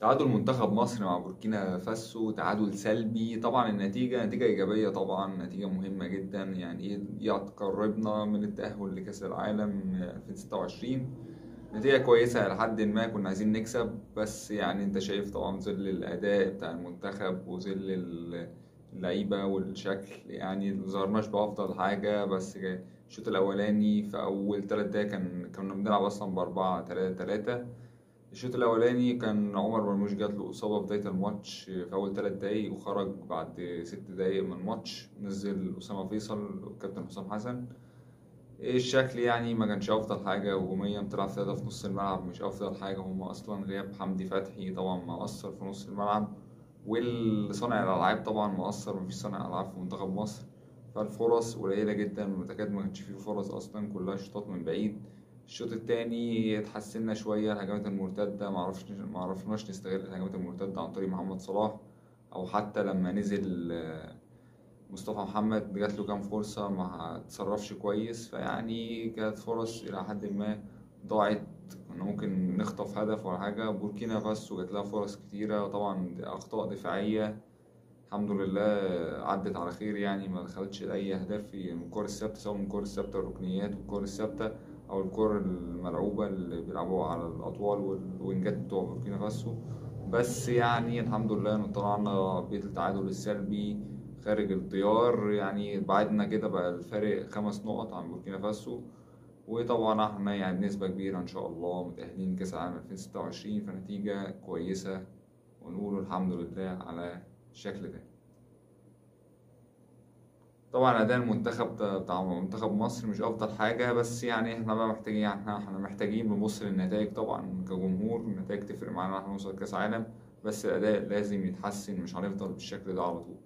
تعادل منتخب مصر مع بوركينا فاسو تعادل سلبي. طبعا النتيجة نتيجة إيجابية، طبعا نتيجة مهمة جدا، يعني تقربنا من التأهل لكأس العالم 2026. نتيجة كويسة لحد ما كنا عايزين نكسب، بس يعني انت شايف طبعا ظل الأداء بتاع المنتخب وظل اللعيبة والشكل، يعني مظهرناش بأفضل حاجة. بس الشوط الأولاني في أول 3 دقايق كنا بنلعب أصلا ب4-3-3. الشوط الأولاني كان عمر مرموش جات له إصابة في بداية الماتش في أول 3 دقايق، وخرج بعد 6 دقايق من الماتش. نزل أسامة فيصل والكابتن حسام حسن. الشكل يعني ما كانش أفضل حاجة هجوميا، بتلعب 3 في نص الملعب مش أفضل حاجة. هما أصلا غياب حمدي فتحي طبعا مؤثر في نص الملعب، والصانع الألعاب طبعا مؤثر، مفيش صانع ألعاب في منتخب مصر. فالفرص قليلة جدا، وتكاد ما كانش فيه فرص أصلا، كلها شوطات من بعيد. الشوط التاني اتحسنا شوية، الهجمات المرتدة معرفناش نستغل الهجمات المرتدة عن طريق محمد صلاح، أو حتى لما نزل مصطفى محمد جات له كام فرصة ما تصرفش كويس. فيعني كانت فرص إلى حد ما ضاعت، كنا ممكن نخطف هدف ولا حاجة. بوركينا فاسو جات لها فرص كتيرة، طبعا أخطاء دفاعية الحمد لله عدت على خير، يعني ما دخلتش أي أهداف في من الكور الثابتة، سواء من الكور الثابتة الركنيات والكور الثابتة، أو الكور الملعوبة اللي بيلعبوها على الأطوال والوينجات بتوع بوركينا فاسو. بس يعني الحمد لله إن طلعنا بيت التعادل السلبي خارج الديار، يعني بعدنا كده بقى الفارق 5 نقط عن بوركينا فاسو. وطبعا احنا يعني بنسبة كبيرة إن شاء الله متأهلين كأس العالم 2026، فنتيجة كويسة ونقول الحمد لله على الشكل ده. طبعا أداء المنتخب بتاع منتخب مصر مش أفضل حاجة، بس يعني احنا بقى محتاجين، يعني احنا محتاجين نبص للنتائج طبعا كجمهور. النتائج تفرق معانا، احنا نوصل كأس عالم، بس الأداء لازم يتحسن، مش هنفضل بالشكل ده على طول.